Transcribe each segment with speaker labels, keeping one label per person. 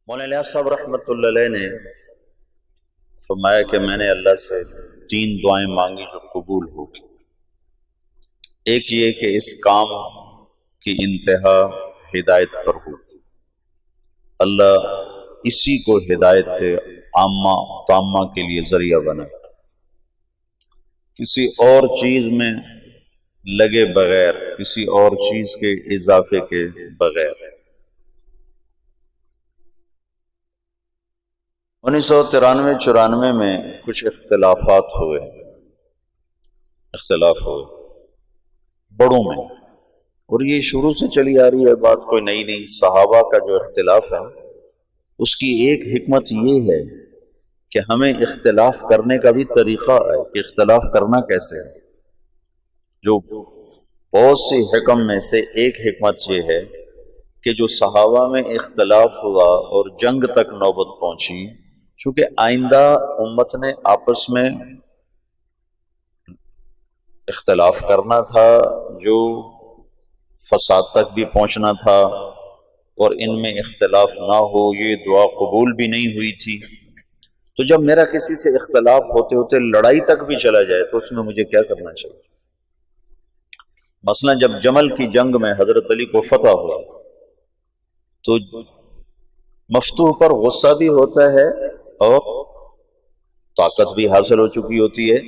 Speaker 1: مولانا الیاس صاحب رحمۃ اللہ علیہ نے فرمایا کہ میں نے اللہ سے 3 دعائیں مانگی جو قبول ہوگی۔ ایک یہ کہ اس کام کی انتہا ہدایت پر ہوگی، اللہ اسی کو ہدایت عامہ تامہ کے لیے ذریعہ بنائے، کسی اور چیز میں لگے بغیر، کسی اور چیز کے اضافے کے بغیر۔ 1993-94 میں کچھ اختلاف ہوئے بڑوں میں، اور یہ شروع سے چلی آ رہی ہے بات، کوئی نئی نہیں۔ صحابہ کا جو اختلاف ہے اس کی ایک حکمت یہ ہے کہ ہمیں اختلاف کرنے کا بھی طریقہ ہے کہ اختلاف کرنا کیسے ہے۔ جو بہت سی حکم میں سے ایک حکمت یہ ہے کہ جو صحابہ میں اختلاف ہوا اور جنگ تک نوبت پہنچی، چونکہ آئندہ امت نے آپس میں اختلاف کرنا تھا، جو فساد تک بھی پہنچنا تھا، اور ان میں اختلاف نہ ہو یہ دعا قبول بھی نہیں ہوئی تھی۔ تو جب میرا کسی سے اختلاف ہوتے ہوتے لڑائی تک بھی چلا جائے تو اس میں مجھے کیا کرنا چاہیے؟ مثلا جب جمل کی جنگ میں حضرت علی کو فتح ہوا تو مفتوح پر غصہ بھی ہوتا ہے اور طاقت بھی حاصل ہو چکی ہوتی ہے،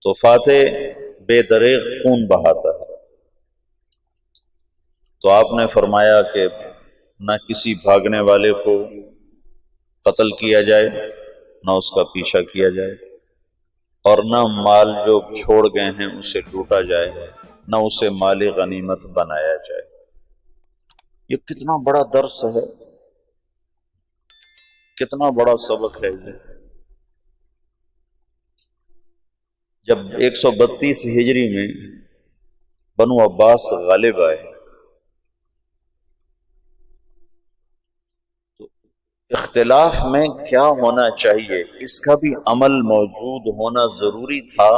Speaker 1: تو فاتح بے دریغ خون بہاتا ہے۔ تو آپ نے فرمایا کہ نہ کسی بھاگنے والے کو قتل کیا جائے، نہ اس کا پیچھا کیا جائے، اور نہ مال جو چھوڑ گئے ہیں اسے لوٹا جائے، نہ اسے مال غنیمت بنایا جائے۔ یہ کتنا بڑا درس ہے، کتنا بڑا سبق ہے یہ۔ جب 132 ہجری میں بنو عباس غالب آئے تو اختلاف میں کیا ہونا چاہیے اس کا بھی عمل موجود ہونا ضروری تھا،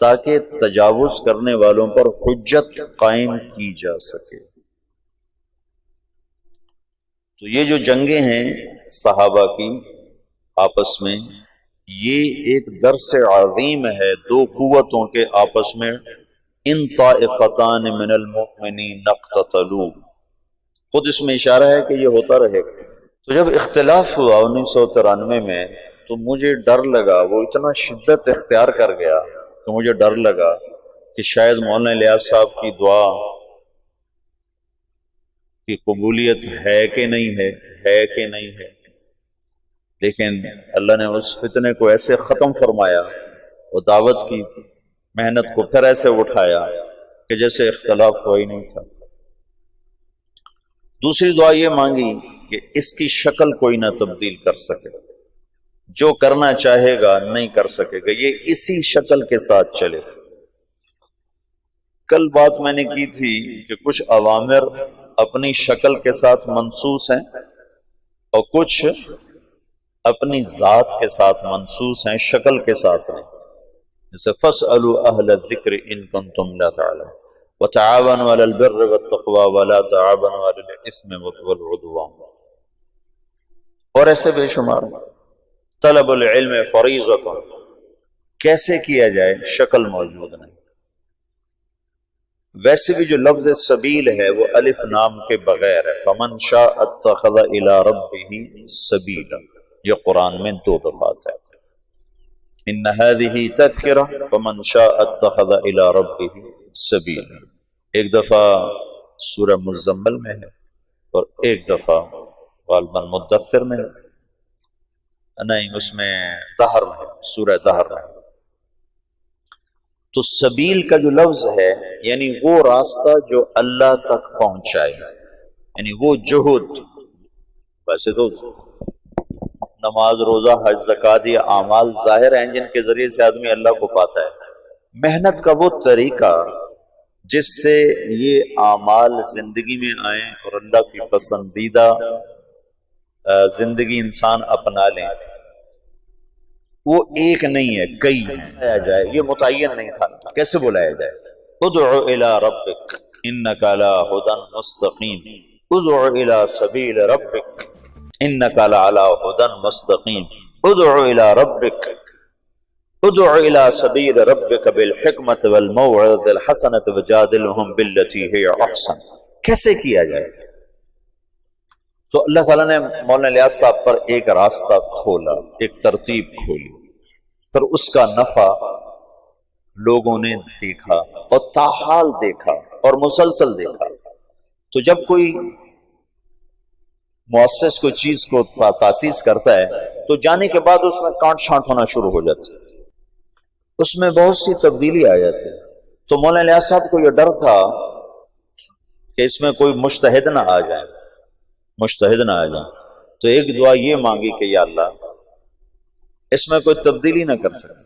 Speaker 1: تاکہ تجاوز کرنے والوں پر حجت قائم کی جا سکے۔ تو یہ جو جنگیں ہیں صحابہ کی آپس میں، یہ ایک درس عظیم ہے دو قوتوں کے آپس میں۔ ان طائفتان من المؤمنین اقتتلوا، خود اس میں اشارہ ہے کہ یہ ہوتا رہے گا۔ تو جب اختلاف ہوا 1993 میں تو مجھے ڈر لگا، وہ اتنا شدت اختیار کر گیا کہ مجھے ڈر لگا کہ شاید مولانا الیاس صاحب کی دعا کی قبولیت ہے کہ نہیں ہے کہ نہیں ہے۔ لیکن اللہ نے اس فتنے کو ایسے ختم فرمایا، وہ دعوت کی محنت کو پھر ایسے اٹھایا کہ جیسے اختلاف ہوا ہی نہیں تھا۔ دوسری دعا یہ مانگی کہ اس کی شکل کوئی نہ تبدیل کر سکے، جو کرنا چاہے گا نہیں کر سکے گا، یہ اسی شکل کے ساتھ چلے۔ کل بات میں نے کی تھی کہ کچھ اوامر اپنی شکل کے ساتھ منسوس ہیں اور کچھ اپنی ذات کے ساتھ منسوس ہیں، شکل کے ساتھ نہیں۔ جیسے فَاسْأَلُوا أَهْلَ الذِّكْرِ إِن كُنتُمْ لَا تَعْلَمُونَ وَتَعَاوَنُوا عَلَى الْبِرِّ وَالتَّقْوَى وَلَا تَعَاوَنُوا عَلَى الْإِثْمِ وَالْعُدْوَانِ، اور ایسے بے شمار۔ طلب العلم فریضۃ، کیسے کیا جائے شکل موجود نہیں۔ ویسے بھی جو لفظ سبیل ہے وہ الف نام کے بغیر ہے، فمن شاء اتخذ الی ربہ سبیلا، یہ قرآن میں 2 دفعہ ہے۔ ان هذه تذکرہ فمن شاء اتخذ الی ربہ سبیلا، ایک دفعہ سورہ مزمل میں ہے اور ایک دفعہ غالباً مدثر میں ہے، نہیں اس میں دہر میں، سورہ دہر میں۔ تو سبیل کا جو لفظ ہے یعنی وہ راستہ جو اللہ تک پہنچائے، یعنی وہ جہد۔ ویسے تو نماز، روزہ، حج، زکوٰۃ یہ اعمال ظاہر ہیں جن کے ذریعے سے آدمی اللہ کو پاتا ہے۔ محنت کا وہ طریقہ جس سے یہ اعمال زندگی میں آئیں اور اللہ کی پسندیدہ زندگی انسان اپنا لیں، وہ ایک نہیں ہے، کئی ہیں۔ بلایا جائے یہ متعین نہیں تھا، کیسے بلایا جائے؟ ادعو الی ربک انک علی ھدی مستقیم، ادعو الی سبیل ربک، انک لعلی ھدی مستقیم ادع الی ربک ادع الی سبیل ربک بالحکمت والموعظۃ الحسنۃ وجادلھم باللتی ہی احسن. کیسے کیا جائے؟ تو اللہ تعالیٰ نے مولانا الیاس صاحب پر ایک راستہ کھولا، ایک ترتیب کھولی، پھر اس کا نفع لوگوں نے دیکھا اور تاحال دیکھا اور مسلسل دیکھا. تو جب کوئی مؤسس کوئی چیز کو تاسیس کرتا ہے تو جانے کے بعد اس میں کانٹ چھانٹ ہونا شروع ہو جاتی ہے، اس میں بہت سی تبدیلی آ جاتی ہے. تو مولانا الیاس صاحب کو یہ ڈر تھا کہ اس میں کوئی مجتہد نہ آ جائے، مجتہد نہ آ جائے. تو ایک دعا یہ مانگی کہ یا اللہ اس میں کوئی تبدیلی نہ کر سکے.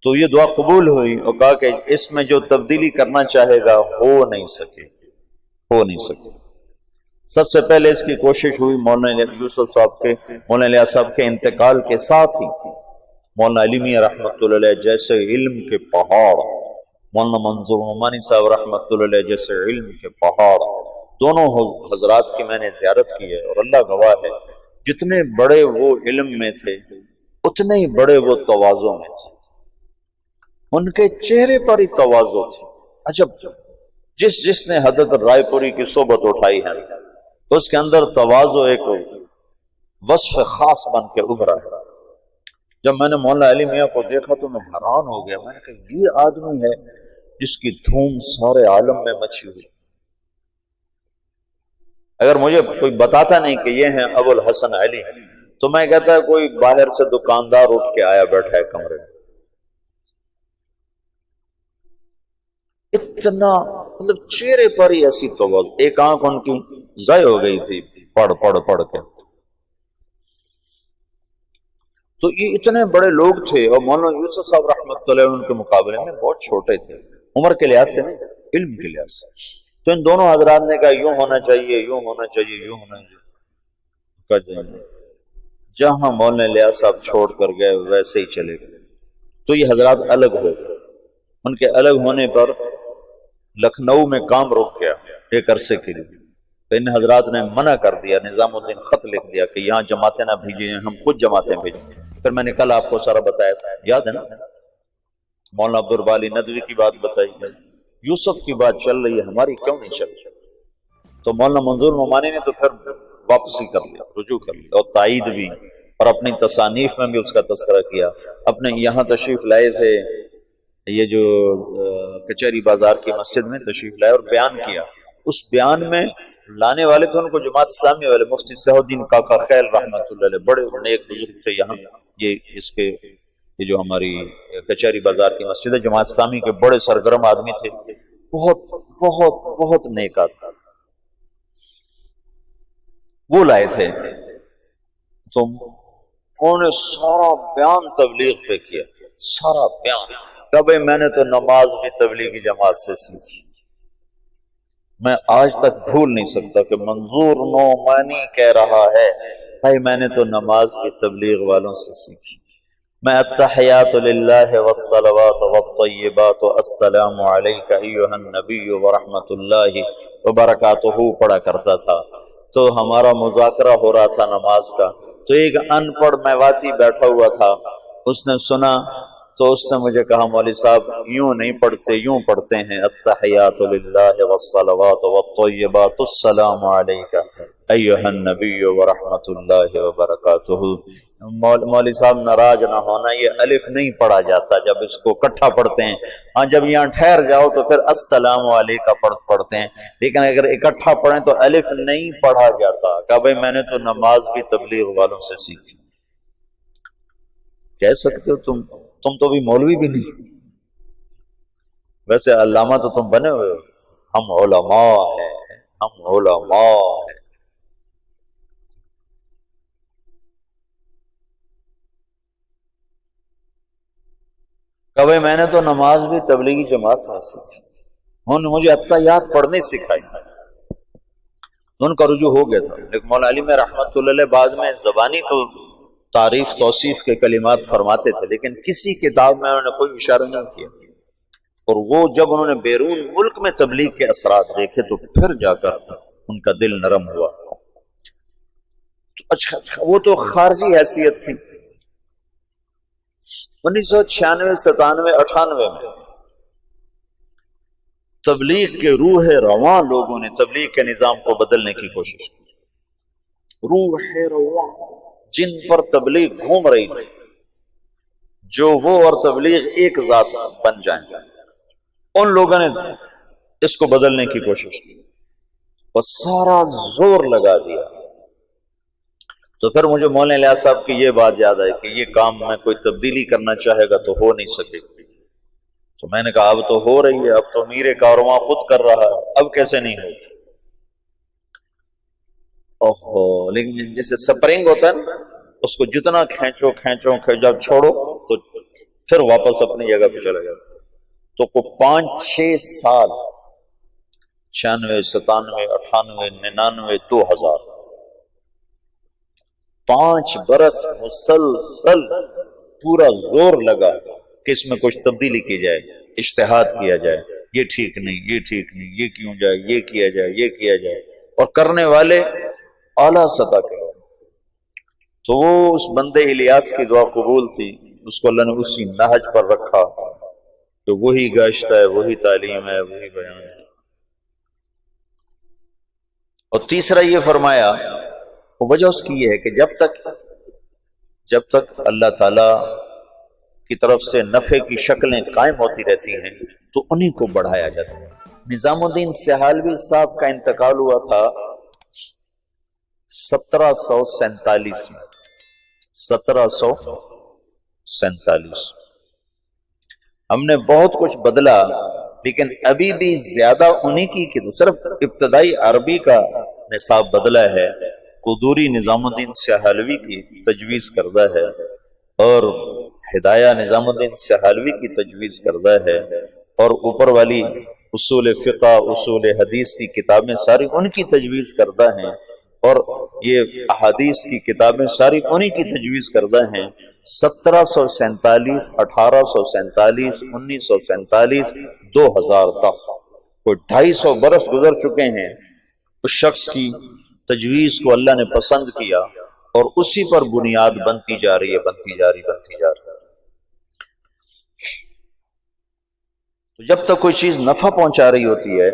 Speaker 1: تو یہ دعا قبول ہوئی اور کہا کہ اس میں جو تبدیلی کرنا چاہے گا ہو نہیں سکے. سب سے پہلے اس کی کوشش ہوئی مولانا یوسف صاحب کے، مولانا الیاس صاحب کے انتقال کے ساتھ ہی مولانا علی میاں رحمۃ اللہ علیہ جیسے علم کے پہاڑ، مولانا منظور نعمانی صاحب رحمۃ اللہ علیہ جیسے علم کے پہاڑ، دونوں حضرات کی میں نے زیارت کی ہے اور اللہ گواہ ہے جتنے بڑے وہ علم میں تھے اتنے ہی بڑے وہ تواضع میں تھے. ان کے چہرے پر ہی تواضع تھی. عجب، جس نے حضرت رائے پوری کی صحبت اٹھائی ہے اس کے اندر تواضع ایک وصف خاص بن کے ابھرا ہے. جب میں نے مولانا علی میاں کو دیکھا تو میں حیران ہو گیا. میں نے کہا یہ آدمی ہے جس کی دھوم سارے عالم میں مچی ہوئی. اگر مجھے کوئی بتاتا نہیں کہ یہ ہیں ابو الحسن علی تو میں کہتا ہے کوئی باہر سے دکاندار اٹھ کے آیا بیٹھا ہے کمرے میں. اتنا مطلب چہرے پر ہی ایسی توازن، ایک آنکھ ان کی ضائع ہو گئی تھی پڑھ کے. تو یہ اتنے بڑے لوگ تھے اور مولانا یوسف صاحب رحمۃ اللہ ان کے مقابلے میں بہت چھوٹے تھے، عمر کے لحاظ سے نہیں، علم کے لحاظ سے. تو ان دونوں حضرات نے کہا یوں ہونا چاہیے، یوں ہونا چاہیے، یوں ہونا چاہیے. جہاں مولانا الیاس صاحب چھوڑ کر گئے ویسے ہی چلے گئے. تو یہ حضرات الگ ہو گئے. ان کے الگ ہونے پر لکھنؤ میں کام رک گیا ایک عرصے کے لیے. تو ان حضرات نے منع کر دیا، نظام الدین خط لکھ دیا کہ یہاں جماعتیں نہ بھیجیں، ہم خود جماعتیں بھیجیں. پھر میں نے کل آپ کو سارا بتایا تھا، یاد ہے نا؟ مولانا عبدالباری ندوی کی بات بتائی ہے، یوسف کی بات چل رہی ہے، ہماری کیوں نہیں چل رہی؟ تو مولانا منظور نعمانی نے تو پھر واپسی کر لیا، رجوع کر لیا اور تائید بھی، اور اپنی تصانیف میں بھی اس کا تذکرہ کیا. اپنے یہاں تشریف لائے تھے، یہ جو کچہری بازار کی مسجد میں تشریف لائے اور بیان کیا. اس بیان میں لانے والے تھے ان کو جماعت اسلامی والے مفتی صلاح الدین کاکا خیل رحمۃ اللہ علیہ، بڑے نیک بزرگ تھے. یہاں یہ جو ہماری کچہری بازار کی مسجد ہے، جماعت اسلامی کے بڑے سرگرم آدمی تھے، بہت بہت بہت نیک آدمی. وہ لائے تھے تو انہوں نے سارا بیان تبلیغ پہ کیا، سارا بیان. کہ بھائی میں نے تو نماز بھی تبلیغی جماعت سے سیکھی. میں آج تک بھول نہیں سکتا کہ منظور نعمانی کہہ رہا ہے بھائی میں نے تو نماز بھی تبلیغ والوں سے سیکھی. میں التحیات للہ والصلوات والطیبات السلام علیک ایھا النبی ورحمۃ اللہ وبرکاتہ پڑھا کرتا تھا. تو ہمارا مذاکرہ ہو رہا تھا نماز کا، تو ایک ان پڑھ میواتی بیٹھا ہوا تھا، اس نے سنا تو اس نے مجھے کہا مولوی صاحب یوں نہیں پڑھتے، یوں پڑھتے ہیں التحیات للہ والصلوات والطیبات السلام علیک ایھا النبی ورحمۃ اللہ وبرکاتہ. مولوی صاحب ناراض نہ ہونا، یہ الف نہیں پڑھا جاتا جب اس کو اکٹھا پڑھتے ہیں. ہاں جب یہاں ٹھہر جاؤ تو پھر السلام علیکہ پڑھتے ہیں، لیکن اگر اکٹھا پڑھیں تو الف نہیں پڑھا جاتا. کہا بھائی میں نے تو نماز بھی تبلیغ والوں سے سیکھی. کہہ سکتے ہو تم تو بھی مولوی بھی نہیں، ویسے علامہ تو تم بنے ہوئے ہو. ہم علماء ہیں، ہم علماء ہیں. کہ بھائی میں نے تو نماز بھی تبلیغی جماعت میں سیکھی، انہوں نے مجھے اتحیات پڑھنے سکھائی. ان کا رجوع ہو گیا تھا. لیکن مولانا علی میں رحمت اللہ علیہ بعد میں زبانی تو تعریف توصیف کے کلمات فرماتے تھے، لیکن کسی کتاب میں انہوں نے کوئی اشارہ نہیں کیا. اور وہ جب انہوں نے بیرون ملک میں تبلیغ کے اثرات دیکھے تو پھر جا کر ان کا دل نرم ہوا. اچھا وہ تو خارجی حیثیت تھی۔ 1996 97 98 میں تبلیغ کے روح رواں لوگوں نے تبلیغ کے نظام کو بدلنے کی کوشش کی۔ روح رواں جن پر تبلیغ گھوم رہی تھی، جو وہ اور تبلیغ ایک ذات بن جائیں، ان لوگوں نے اس کو بدلنے کی کوشش کی اور سارا زور لگا دیا۔ تو پھر مجھے مولانا الیاس صاحب کی یہ بات یاد آئی کہ یہ کام میں کوئی تبدیلی کرنا چاہے گا تو ہو نہیں سکے گی۔ تو میں نے کہا اب تو ہو رہی ہے، اب تو امیر کارواں خود کر رہا ہے، اب کیسے نہیں ہوگی؟ اوہو، لیکن جیسے سپرنگ ہوتا ہے نا، اس کو جتنا کھینچو کھینچو جب چھوڑو تو پھر واپس اپنی جگہ پہ چلا جاتا ہے۔ تو کو 5-6 سال 96 97 98 99 2000 5 برس مسلسل پورا زور لگا کہ اس میں کچھ تبدیلی کی جائے، اجتہاد کیا جائے، یہ ٹھیک نہیں، یہ ٹھیک نہیں، یہ کیوں جائے، یہ کیا جائے، یہ کیا جائے، اور کرنے والے اعلیٰ سطح کے لوگ۔ تو وہ اس بندے الیاس کی دعا قبول تھی، اس کو اللہ نے اسی نہج پر رکھا کہ وہی گشت ہے، وہی تعلیم ہے، وہی بیان ہے۔ اور تیسرا یہ فرمایا، وجہ اس کی یہ ہے کہ جب تک اللہ تعالی کی طرف سے نفع کی شکلیں قائم ہوتی رہتی ہیں تو انہیں کو بڑھایا جاتا ہے۔ نظام الدین سہالوی صاحب کا انتقال ہوا تھا 1747 میں، 1747۔ ہم نے بہت کچھ بدلا، لیکن ابھی بھی زیادہ انہی کی صرف ابتدائی عربی کا نصاب بدلا ہے، قدوری نظام الدین سہالوی کی تجویز کردہ ہے، اور ہدایہ نظام الدین سہالوی کی تجویز کردہ ہے، اور اوپر والی اصول فقہ، اصول حدیث کی کتابیں ساری ان کی تجویز کردہ ہیں، اور یہ احادیث کی کتابیں ساری انہی کی تجویز کردہ ہیں۔ 1747 1847 1947 2010 کوئی 250 برس گزر چکے ہیں۔ اس شخص کی تجویز کو اللہ نے پسند کیا اور اسی پر بنیاد بنتی جا رہی ہے، بنتی جا رہی۔ تو جب تک کوئی چیز نفع پہنچا رہی ہوتی ہے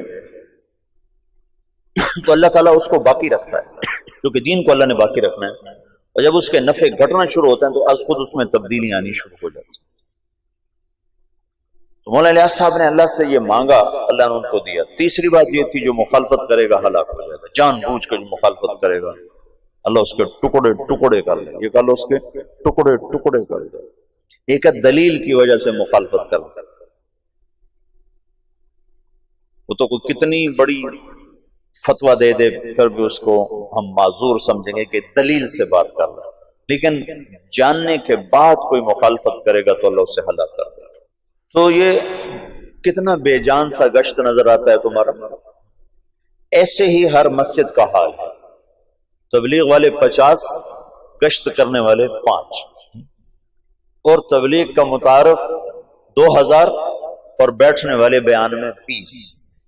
Speaker 1: تو اللہ تعالیٰ اس کو باقی رکھتا ہے، کیونکہ دین کو اللہ نے باقی رکھنا ہے، اور جب اس کے نفع گھٹنا شروع ہوتے ہیں تو از خود اس میں تبدیلی آنی شروع ہو جاتی ہے۔ تو مولانا الیاس صاحب نے اللہ سے یہ مانگا، اللہ نے ان کو دیا۔ تیسری بات یہ تھی جو مخالفت کرے گا ہلاک ہو جائے گا، جان بوجھ کر جو مخالفت کرے گا اللہ اس کے ٹکڑے ٹکڑے کر دے، یہ کہا اس کے ٹکڑے ٹکڑے کر دے۔ ایک دلیل کی وجہ سے مخالفت کر دے، وہ تو کوئی کتنی بڑی فتویٰ دے دے پھر بھی اس کو ہم معذور سمجھیں گے کہ دلیل سے بات کر رہا ہے، لیکن جاننے کے بعد کوئی مخالفت کرے گا تو اللہ اسے ہلاک کر دے گا۔ تو یہ کتنا بے جان سا گشت نظر آتا ہے تمہارا۔ ایسے ہی ہر مسجد کا حال ہے، تبلیغ والے 50، گشت کرنے والے 5، اور تبلیغ کا متعارف 2000 اور بیٹھنے والے بیان میں 20۔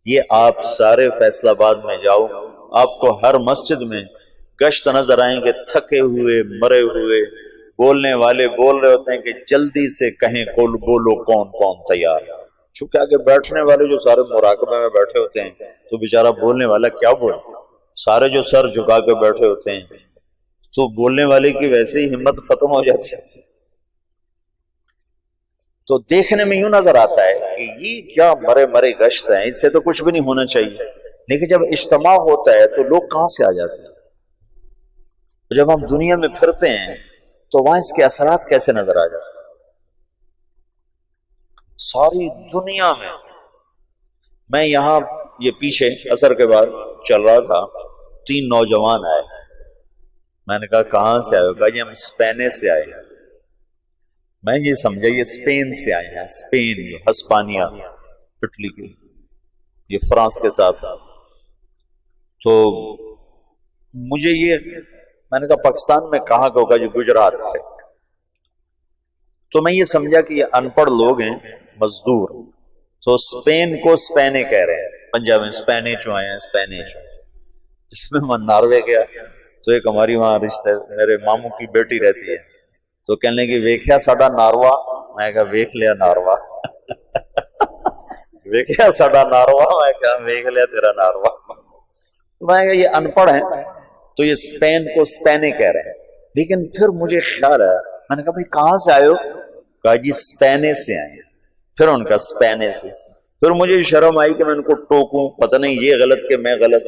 Speaker 1: یہ آپ سارے فیصل آباد میں جاؤ، آپ کو ہر مسجد میں گشت نظر آئیں گے، تھکے ہوئے، مرے ہوئے، بولنے والے بول رہے ہوتے ہیں کہ جلدی سے کہیں بولو کون کون تیار، چونکہ آگے بیٹھنے والے جو سارے مراقبے میں بیٹھے ہوتے ہیں تو بیچارہ بولنے والا کیا بولے، سارے جو سر جھکا کے بیٹھے ہوتے ہیں تو بولنے والے کی ویسے ہی ہمت ختم ہو جاتی ہے۔ تو دیکھنے میں یوں نظر آتا ہے کہ یہ کیا مرے مرے گشت ہیں، اس سے تو کچھ بھی نہیں ہونا چاہیے، لیکن جب اجتماع ہوتا ہے تو لوگ کہاں سے آ جاتے ہیں۔ جب ہم دنیا میں پھرتے ہیں تو وہاں اس کے اثرات کیسے نظر آ جاتے ہیں۔ ساری دنیا میں یہاں یہ پیچھے عصر کے بعد چل رہا تھا، 3 نوجوان آئے، میں نے کہا کہاں سے آئے ہو؟ کہا یہ ہم اسپین سے آئے ہیں۔ میں یہ سمجھا یہ اسپین سے آئے ہیں، اسپین، ہسپانیہ، اٹلی کے، یہ فرانس کے ساتھ۔ تو مجھے یہ میں نے کہا پاکستان میں کہاں کا ہوگا؟ جو گجرات ہے۔ تو میں یہ سمجھا کہ یہ ان پڑھ لوگ ہیں، مزدور، تو اسپین کو اسپینے کہہ رہے ہیں، پنجاب میں اسپینے چو آئے ہیں، اسپینے چو۔ جس میں میں ناروے گیا تو ایک ہماری وہاں رشتے میرے ماموں کی بیٹی رہتی ہے، تو کہنے لگی ویکھیا ساڈا ناروا، میں کہا ویکھ لیا ناروا ویکھیا ساڈا ناروا، میں کہا ویکھ لیا تیرا ناروا۔ میں کہا یہ ان پڑھ ہیں تو یہ اسپین کو اسپینے کہہ رہے ہیں، لیکن پھر مجھے خیال ہے، میں نے کہا بھائی کہاں سے آئے ہو؟ کہا جی اسپینے سے آئے ہیں۔ پھر ان کا اسپینے سے، پھر مجھے شرم آئی کہ میں ان کو ٹوکوں، پتہ نہیں یہ غلط کہ میں غلط۔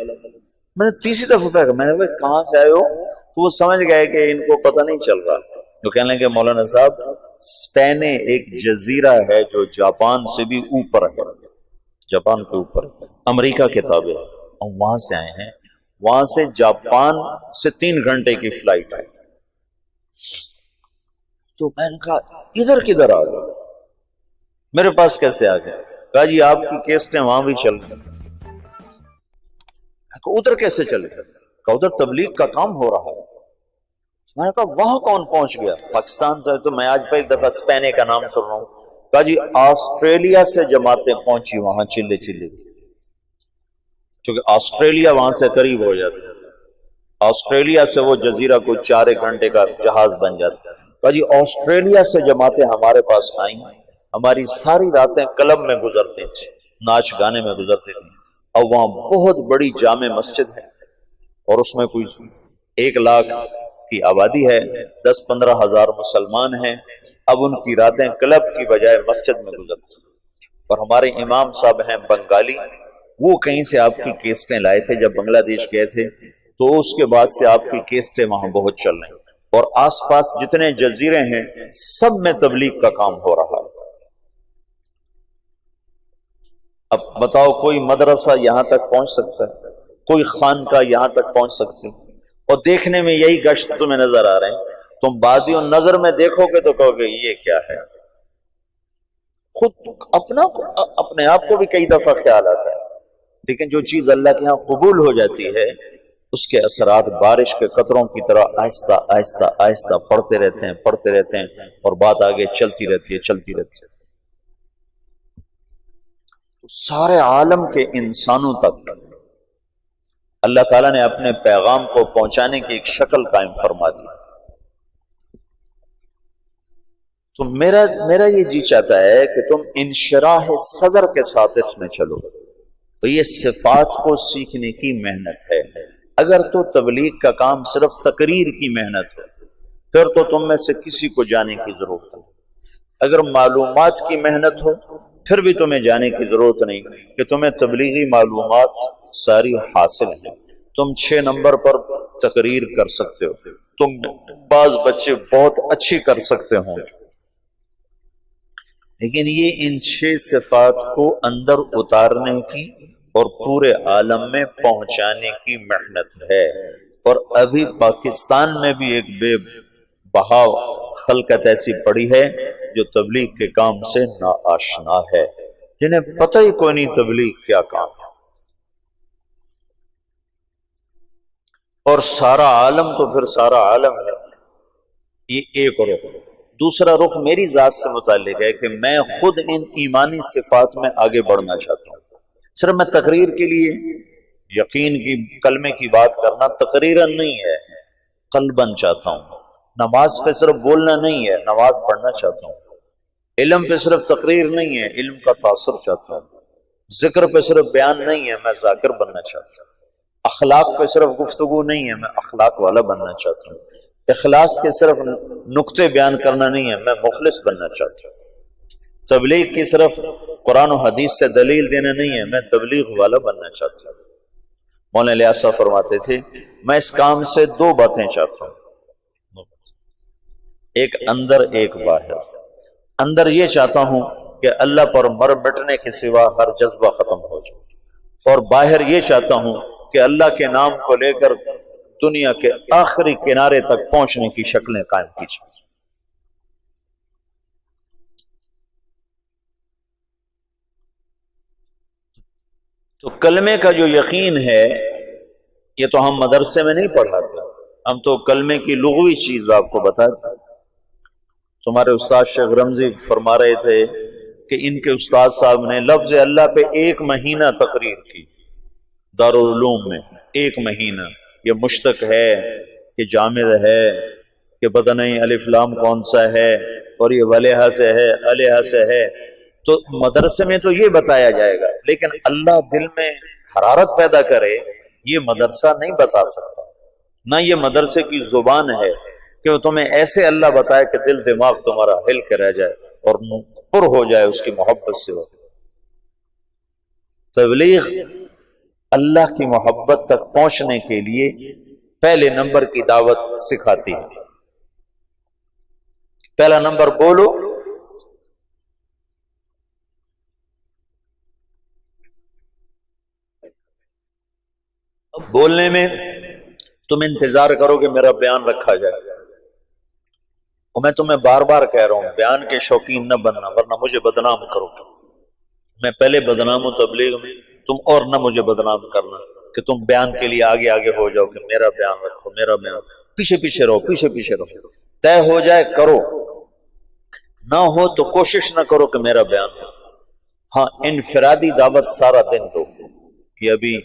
Speaker 1: میں نے تیسری دفعہ کہا، میں نے کہا کہاں سے آئے ہو؟ تو وہ سمجھ گئے کہ ان کو پتہ نہیں چل رہا، تو کہنے لگے مولانا صاحب اسپینے ایک جزیرہ ہے جو جاپان سے بھی اوپر ہے، جاپان کے اوپر امریکہ کے تابع، اور وہاں سے آئے ہیں، وہاں سے جاپان سے 3 گھنٹے کی فلائٹ ہے۔ تو میں نے کہا ادھر کدھر آ گئے، میرے پاس کیسے آ گئے؟ کہا جی آپ کی کیسٹیں وہاں بھی چل گئی۔ ادھر کیسے چل گئے؟ کہا ادھر تبلیغ کا کام ہو رہا ہے۔ میں نے کہا وہاں کون پہنچ گیا؟ پاکستان سے تو میں آج پہلی دفعہ اسپینے کا نام سن رہا ہوں۔ کہا جی آسٹریلیا سے جماعتیں پہنچی وہاں چلے چلے، کیونکہ آسٹریلیا وہاں سے قریب ہو جاتا ہے، آسٹریلیا سے وہ جزیرہ کوئی 4 گھنٹے کا جہاز بن جاتا ہے۔ کہا جی آسٹریلیا سے جماعتیں ہمارے پاس آئیں، ہماری ساری راتیں کلب میں گزرتی تھی، ناچ گانے میں گزرتی تھی، اور وہاں بہت بڑی جامع مسجد ہے اور اس میں کوئی 1 لاکھ کی آبادی ہے، 10-15 ہزار مسلمان ہیں۔ اب ان کی راتیں کلب کی بجائے مسجد میں گزرتی، اور ہمارے امام صاحب ہیں بنگالی، وہ کہیں سے آپ کی کیسٹیں لائے تھے جب بنگلہ دیش گئے تھے، تو اس کے بعد سے آپ کی کیسٹیں وہاں بہت چل رہی ہیں، اور آس پاس جتنے جزیرے ہیں سب میں تبلیغ کا کام ہو رہا ہے۔ اب بتاؤ کوئی مدرسہ یہاں تک پہنچ سکتا ہے؟ کوئی خانقاہ یہاں تک پہنچ سکتی؟ اور دیکھنے میں یہی گشت تمہیں نظر آ رہے ہیں، تم بادی و نظر میں دیکھو گے تو کہو گے یہ کیا ہے۔ خود اپنے آپ کو بھی کئی دفعہ خیال آتا ہے، لیکن جو چیز اللہ کے ہاں قبول ہو جاتی ہے اس کے اثرات بارش کے قطروں کی طرح آہستہ آہستہ آہستہ پڑتے رہتے ہیں اور بات آگے چلتی رہتی ہے۔ سارے عالم کے انسانوں تک اللہ تعالیٰ نے اپنے پیغام کو پہنچانے کی ایک شکل قائم فرما دی۔ تو میرا یہ جی چاہتا ہے کہ تم انشراح صدر کے ساتھ اس میں چلو، تو یہ صفات کو سیکھنے کی محنت ہے۔ اگر تو تبلیغ کا کام صرف تقریر کی محنت ہے پھر تو تم میں سے کسی کو جانے کی ضرورت ہے۔ اگر معلومات کی محنت ہو پھر بھی تمہیں جانے کی ضرورت نہیں کہ تمہیں تبلیغی معلومات ساری حاصل ہیں، تم 6 نمبر پر تقریر کر سکتے ہو، تم بعض بچے بہت اچھی کر سکتے ہوں، لیکن یہ ان 6 صفات کو اندر اتارنے کی اور پورے عالم میں پہنچانے کی محنت ہے۔ اور ابھی پاکستان میں بھی ایک بے بہا خلقت ایسی پڑی ہے جو تبلیغ کے کام سے ناآشنا ہے، جنہیں پتہ ہی کوئی نہیں تبلیغ کیا کام ہے۔ اور سارا عالم تو پھر سارا عالم ہے، یہ ایک رخ۔ دوسرا رخ میری ذات سے متعلق ہے کہ میں خود ان ایمانی صفات میں آگے بڑھنا چاہتا ہوں۔ صرف میں تقریر کے لیے یقین کی کلمے کی بات کرنا تقریراً نہیں ہے، قلباً چاہتا ہوں۔ نماز پہ صرف بولنا نہیں ہے، نماز پڑھنا چاہتا ہوں۔ علم پہ صرف تقریر نہیں ہے، علم کا تاثر چاہتا ہوں۔ ذکر پہ صرف بیان نہیں ہے، میں ذاکر بننا چاہتا ہوں۔ اخلاق پہ صرف گفتگو نہیں ہے، میں اخلاق والا بننا چاہتا ہوں۔ اخلاص کے صرف نقطے بیان کرنا نہیں ہے، میں مخلص بننا چاہتا ہوں۔ تبلیغ کی صرف قرآن و حدیث سے دلیل دینا نہیں ہے، میں تبلیغ والا بننا چاہتا ہوں۔ مولانا الیاس صاحب فرماتے تھے میں اس کام سے 2 باتیں چاہتا ہوں، ایک اندر ایک باہر۔ اندر یہ چاہتا ہوں کہ اللہ پر مر مٹنے کے سوا ہر جذبہ ختم ہو جائے، اور باہر یہ چاہتا ہوں کہ اللہ کے نام کو لے کر دنیا کے آخری کنارے تک پہنچنے کی شکلیں قائم کی جائیں۔ تو کلمے کا جو یقین ہے یہ تو ہم مدرسے میں نہیں پڑھاتے، ہم تو کلمے کی لغوی چیز آپ کو بتاتے۔ تمہارے استاد شیخ رمزی فرما رہے تھے کہ ان کے استاد صاحب نے لفظ اللہ پہ 1 مہینہ تقریر کی دارالعلوم میں، 1 مہینہ، یہ مشتق ہے کہ جامد ہے کہ پتہ نہیں الف لام کون سا ہے اور یہ ولیحہ سے ہے علیحہ سے ہے، تو مدرسے میں تو یہ بتایا جائے گا، لیکن اللہ دل میں حرارت پیدا کرے یہ مدرسہ نہیں بتا سکتا، نہ یہ مدرسے کی زبان ہے کہ وہ تمہیں ایسے اللہ بتائے کہ دل دماغ تمہارا ہل کے رہ جائے اور پر ہو جائے اس کی محبت سے۔ تبلیغ اللہ کی محبت تک پہنچنے کے لیے پہلے نمبر کی دعوت سکھاتی ہے۔ پہلا نمبر بولو، بولنے میں تم انتظار کرو کہ میرا بیان رکھا جائے، اور میں تمہیں بار بار کہہ رہا ہوں بیان کے شوقین نہ بننا ورنہ مجھے بدنام کرو گے۔ میں پہلے بدنام ہوں تبلیغ میں، تم اور نہ مجھے بدنام کرنا کہ تم بیان کے لیے آگے آگے ہو جاؤ کہ میرا بیان رکھو، میرا بیان، پیچھے پیچھے رہو، پیچھے پیچھے رہو۔ طے ہو جائے کرو، نہ ہو تو کوشش نہ کرو کہ میرا بیان ہو۔ ہاں انفرادی دعوت سارا دن دو۔ یہ ابھی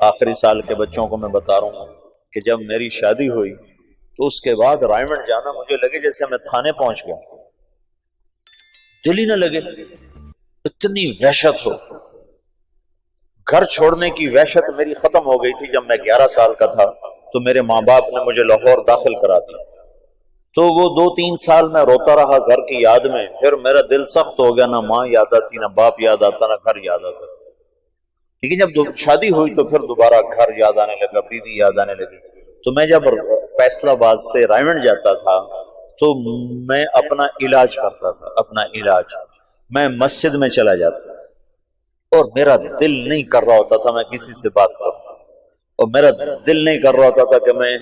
Speaker 1: آخری سال کے بچوں کو میں بتا رہا ہوں کہ جب میری شادی ہوئی تو اس کے بعد رائمنڈ جانا مجھے لگے جیسے میں تھانے پہنچ گیا، دل ہی نہ لگے، اتنی وحشت ہو۔ گھر چھوڑنے کی وحشت میری ختم ہو گئی تھی جب میں 11 سال کا تھا، تو میرے ماں باپ نے مجھے لاہور داخل کرا دیا، تو وہ 2-3 سال میں روتا رہا گھر کی یاد میں، پھر میرا دل سخت ہو گیا، نہ ماں یاد آتی، نہ باپ یاد آتا، نہ گھر یاد آتا۔ لیکن جب شادی ہوئی تو پھر دوبارہ گھر یاد آنے لگا، بیوی یاد آنے لگی۔ تو میں جب فیصل آباد سے رائمنڈ جاتا تھا تو میں اپنا علاج کرتا تھا، اپنا علاج میں مسجد میں چلا جاتا اور میرا دل نہیں کر رہا ہوتا تھا میں کسی سے بات کروں، اور میرا دل نہیں کر رہا ہوتا تھا کہ میں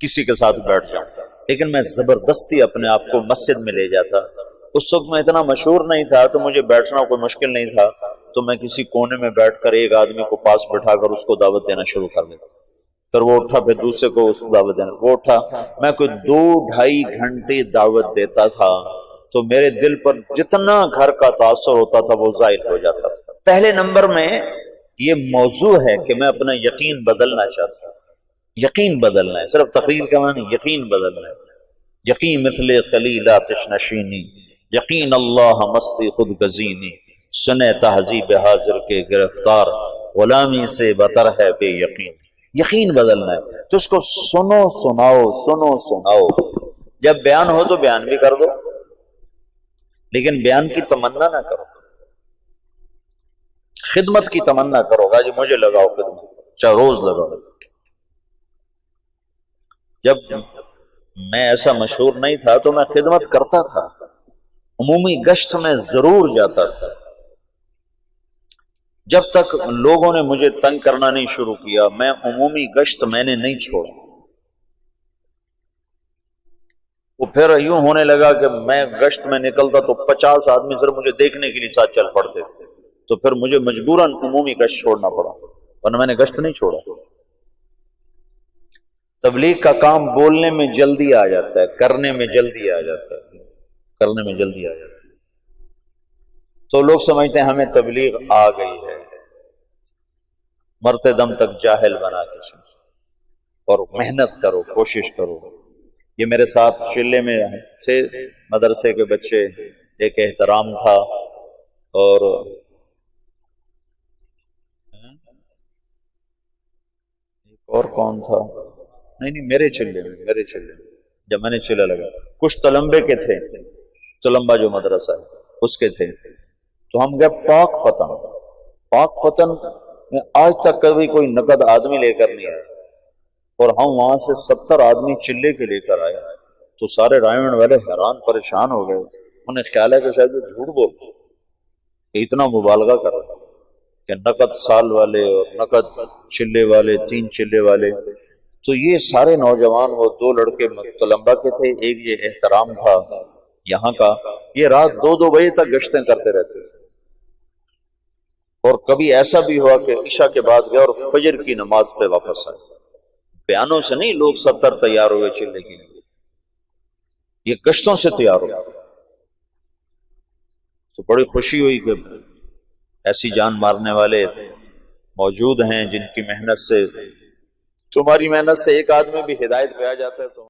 Speaker 1: کسی کے ساتھ بیٹھ جاؤں، لیکن میں زبردستی اپنے آپ کو مسجد میں لے جاتا۔ اس وقت میں اتنا مشہور نہیں تھا تو مجھے بیٹھنا کوئی مشکل نہیں تھا، تو میں کسی کونے میں بیٹھ کر ایک آدمی کو پاس بٹھا کر اس کو دعوت دینا شروع کر دیتا، پھر وہ اٹھا، پھر دوسرے کو اس دعوت دینا، وہ اٹھا، میں کوئی 2-2.5 گھنٹے دعوت دیتا تھا، تو میرے دل پر جتنا گھر کا تاثر ہوتا تھا وہ ظاہر ہو جاتا تھا۔ پہلے نمبر میں یہ موضوع ہے کہ میں اپنا یقین بدلنا چاہتا ہوں، یقین بدلنا ہے، صرف تقریر کا معنی یقین بدلنا ہے۔ یقین مثل خلیل آتش نشینی، یقین اللہ مستی خود گزینی، سنے تہذیب حاضر کے گرفتار، غلامی سے بتر ہے بے یقین۔ یقین بدلنا ہے تو اس کو سنو سناؤ، سنو سناؤ۔ جب بیان ہو تو بیان بھی کر دو، لیکن بیان کی تمنا نہ کرو، خدمت کی تمنا کرو گا جی مجھے لگاؤ خدمت، چاہے روز لگاؤ۔ جب میں ایسا مشہور نہیں تھا تو میں خدمت کرتا تھا، عمومی گشت میں ضرور جاتا تھا، جب تک لوگوں نے مجھے تنگ کرنا نہیں شروع کیا میں عمومی گشت میں نے نہیں چھوڑا۔ وہ پھر یوں ہونے لگا کہ میں گشت میں نکلتا تو 50 آدمی صرف مجھے دیکھنے کے لیے ساتھ چل پڑتے تھے، تو پھر مجھے مجبوراً عمومی گشت چھوڑنا پڑا، ورنہ میں نے گشت نہیں چھوڑا۔ تبلیغ کا کام بولنے میں جلدی آ جاتا ہے، کرنے میں جلدی آ جاتا ہے، کرنے میں جلدی آ جاتا ہے۔ تو لوگ سمجھتے ہیں ہمیں تبلیغ آ گئی ہے، مرتے دم تک جاہل بنا کے سن، اور محنت کرو، کوشش کرو۔ یہ میرے ساتھ چلے میں تھے مدرسے کے بچے، ایک احترام تھا، اور کون تھا، نہیں میرے چلے میں جب میں نے چلے لگا، کچھ تلمبے کے تھے، تلمبا جو مدرسہ ہے اس کے تھے، تو ہم گئے پاک پتن میں آج تک کبھی کوئی نقد آدمی لے کر نہیں آیا، اور ہم وہاں سے 70 آدمی چلے کے لے کر آئے، تو سارے رائمنڈ والے حیران پریشان ہو گئے، انہیں خیال ہے کہ شاید وہ جھوٹ بول کہ اتنا مبالغہ کر رہا کہ نقد سال والے اور نقد چلے والے، 3 چلے والے۔ تو یہ سارے نوجوان، وہ 2 لڑکے طلباء کے تھے، ایک یہ احترام تھا یہاں کا، یہ رات 2-2 بجے تک گشتیں کرتے رہتے تھے، اور کبھی ایسا بھی ہوا کہ عشاء کے بعد گئے اور فجر کی نماز پہ واپس آئے۔ بیانوں سے نہیں لوگ 70 تیار ہوئے چلنے کے لیے، یہ گشتوں سے تیار ہوئے۔ تو بڑی خوشی ہوئی کہ ایسی جان مارنے والے موجود ہیں جن کی محنت سے تمہاری محنت سے ایک آدمی بھی ہدایت پہ آ جاتا ہے تو